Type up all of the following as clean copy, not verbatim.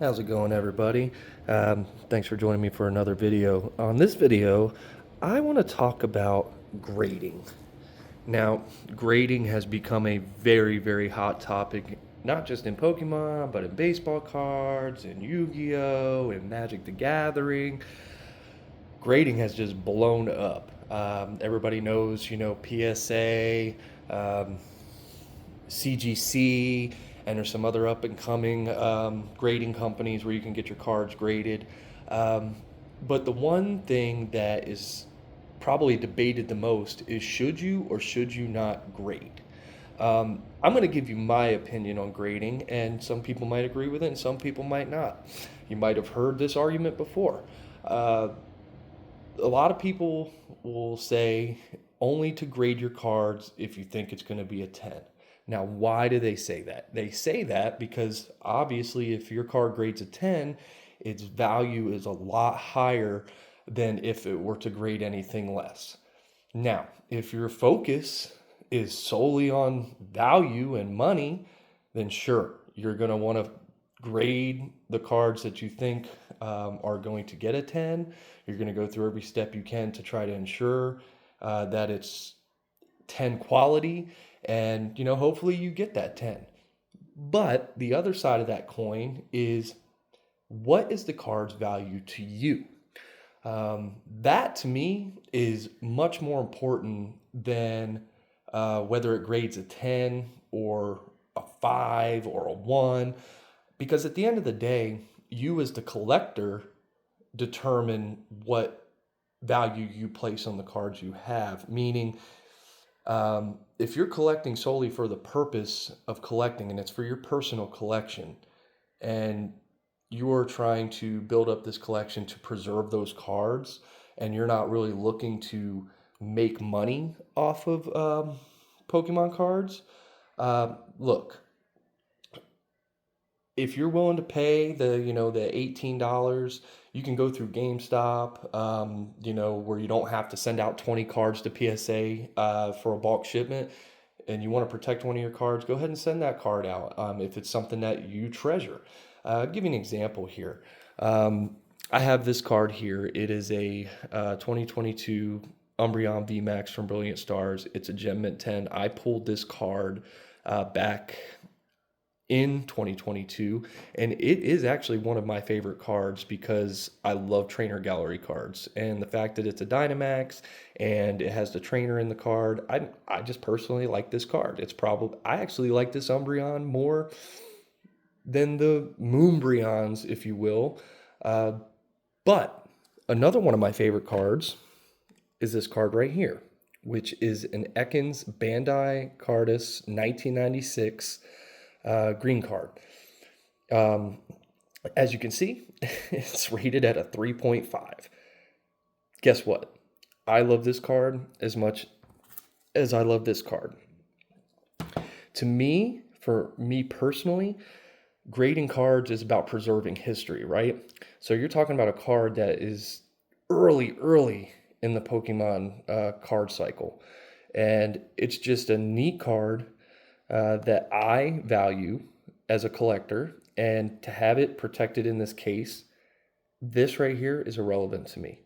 How's it going, everybody? Thanks for joining me for another video. On this video, I want to talk about grading. Now, grading has become a very, very hot topic, not just in Pokemon, but in baseball cards, in Yu-Gi-Oh!, in Magic the Gathering. Grading has just blown up. Everybody knows, PSA, um, CGC, and there's some other up and coming grading companies where you can get your cards graded. Um, but the one thing that is probably debated the most is should you or should you not grade? I'm going to give you my opinion on grading, and some people might agree with it, and some people might not. You might have heard this argument before. Uh, a lot of people will say only to grade your cards if you think it's going to be a 10. Now, why do they say that? They say that because obviously, if your card grades a 10, its value is a lot higher than if it were to grade anything less. Now, if your focus is solely on value and money, then sure, you're going to want to grade the cards that you think are going to get a 10. You're going to go through every step you can to try to ensure that it's 10 quality, and hopefully you get that 10. But the other side of that coin is, what is the card's value to you? That to me is much more important than whether it grades a 10 or a 5 or a 1, because at the end of the day, you as the collector determine what value you place on the cards you have. Meaning, if you're collecting solely for the purpose of collecting and it's for your personal collection, and you're trying to build up this collection to preserve those cards, and you're not really looking to make money off of Pokemon cards, look, if you're willing to pay the $18, you can go through GameStop, where you don't have to send out 20 cards to PSA for a bulk shipment, and you want to protect one of your cards, go ahead and send that card out if it's something that you treasure. I'll give you an example here. I have this card here. It is a 2022 Umbreon VMAX from Brilliant Stars. It's a Gem Mint 10. I pulled this card back in 2022, and it is actually one of my favorite cards because I love trainer gallery cards, and the fact that it's a Dynamax and it has the trainer in the card, I just personally like this card. I actually like this Umbreon more than the Moonbreons, if you will. uh, but another one of my favorite cards is this card right here, which is an Ekans Bandai Cardus 1996 green card. Um, as you can see, it's rated at a 3.5. Guess what? I love this card as much as I love this card. To me, for me personally, grading cards is about preserving history, right? So you're talking about a card that is early in the Pokemon card cycle. And it's just a neat card that I value as a collector, and to have it protected in this case, this right here is irrelevant to me.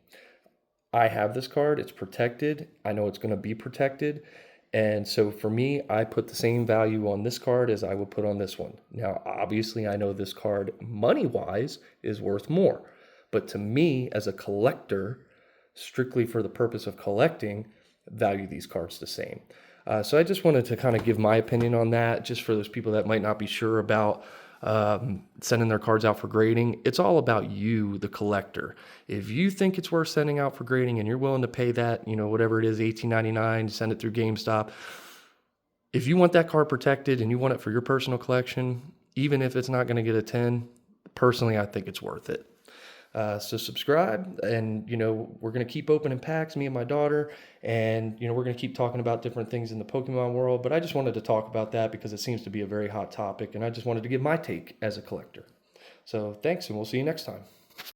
I have this card, it's protected. I know it's going to be protected. And so for me, I put the same value on this card as I would put on this one. Now, obviously, I know this card money wise is worth more. But to me, as a collector, strictly for the purpose of collecting, value these cards the same. So I just wanted to kind of give my opinion on that, just for those people that might not be sure about sending their cards out for grading. It's all about you, the collector. If you think it's worth sending out for grading and you're willing to pay that, whatever it is, $18.99, send it through GameStop. If you want that card protected and you want it for your personal collection, even if it's not going to get a 10, personally, I think it's worth it. So subscribe, and we're gonna keep opening packs, me and my daughter, and we're gonna keep talking about different things in the Pokemon world. But I just wanted to talk about that because it seems to be a very hot topic, and I just wanted to give my take as a collector. So thanks, and we'll see you next time.